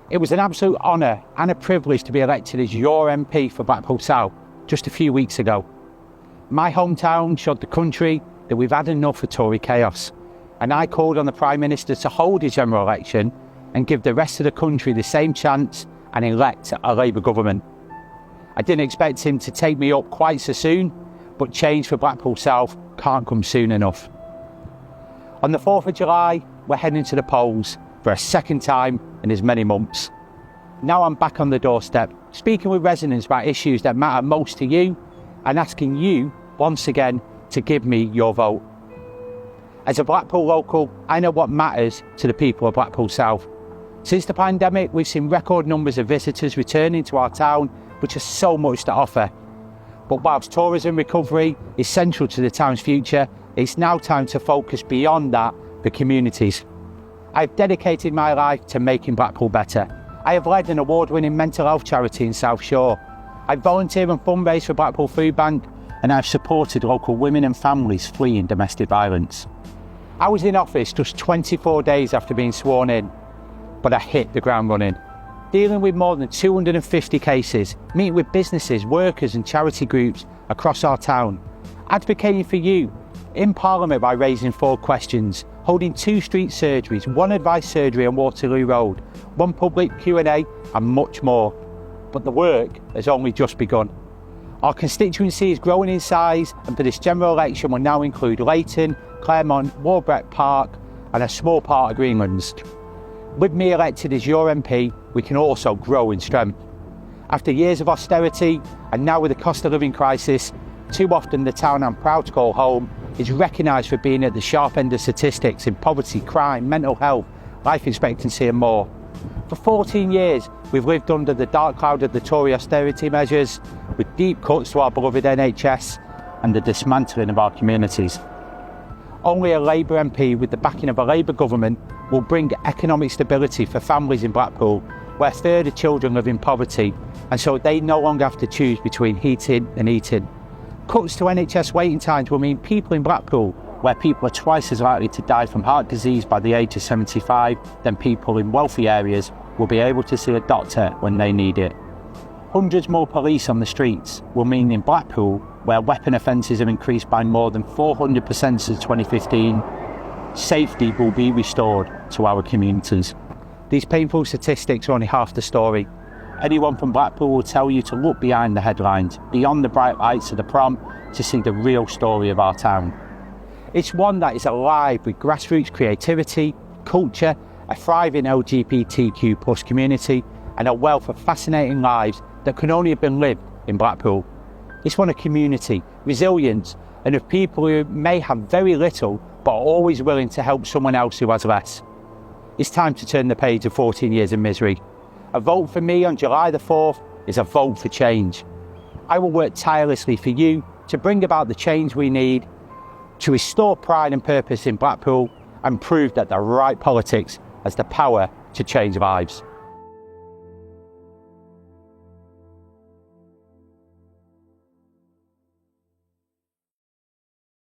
It was an absolute honour and a privilege to be elected as your MP for Blackpool South just a few weeks ago. My hometown showed the country that we've had enough of Tory chaos, and I called on the Prime Minister to hold a general election and give the rest of the country the same chance and elect a Labour government. I didn't expect him to take me up quite so soon, but change for Blackpool South can't come soon enough. On the 4th of July, we're heading to the polls for a second time in as many months. Now I'm back on the doorstep, speaking with residents about issues that matter most to you and asking you, once again, to give me your vote. As a Blackpool local, I know what matters to the people of Blackpool South. Since the pandemic, we've seen record numbers of visitors returning to our town, which has so much to offer. But whilst tourism recovery is central to the town's future, it's now time to focus beyond that for communities. I've dedicated my life to making Blackpool better. I have led an award-winning mental health charity in South Shore. I volunteer and fundraise for Blackpool Food Bank, and I've supported local women and families fleeing domestic violence. I was in office just 24 days after being sworn in, but I hit the ground running. Dealing with more than 250 cases, meeting with businesses, workers and charity groups across our town, advocating for you in Parliament by raising 4 questions, holding 2 street surgeries, 1 advice surgery on Waterloo Road, 1 public Q&A and much more. But the work has only just begun. Our constituency is growing in size, and for this general election will now include Leighton, Claremont, Walbrook Park and a small part of Greenlands. With me elected as your MP, we can also grow in strength. After years of austerity and now with the cost of living crisis, too often the town I'm proud to call home is recognised for being at the sharp end of statistics in poverty, crime, mental health, life expectancy and more. For 14 years, we've lived under the dark cloud of the Tory austerity measures, with deep cuts to our beloved NHS and the dismantling of our communities. Only a Labour MP with the backing of a Labour government will bring economic stability for families in Blackpool, where a third of children live in poverty, and so they no longer have to choose between heating and eating. Cuts to NHS waiting times will mean people in Blackpool, where people are twice as likely to die from heart disease by the age of 75 than people in wealthy areas, will be able to see a doctor when they need it. Hundreds more police on the streets will mean in Blackpool, where weapon offences have increased by more than 400% since 2015, safety will be restored to our communities. These painful statistics are only half the story. Anyone from Blackpool will tell you to look behind the headlines, beyond the bright lights of the prom, to see the real story of our town. It's one that is alive with grassroots creativity, culture, a thriving LGBTQ+ community, and a wealth of fascinating lives that can only have been lived in Blackpool. It's one of community, resilience, and of people who may have very little but are always willing to help someone else who has less. It's time to turn the page of 14 years of misery. A vote for me on July the 4th is a vote for change. I will work tirelessly for you to bring about the change we need, to restore pride and purpose in Blackpool and prove that the right politics has the power to change lives.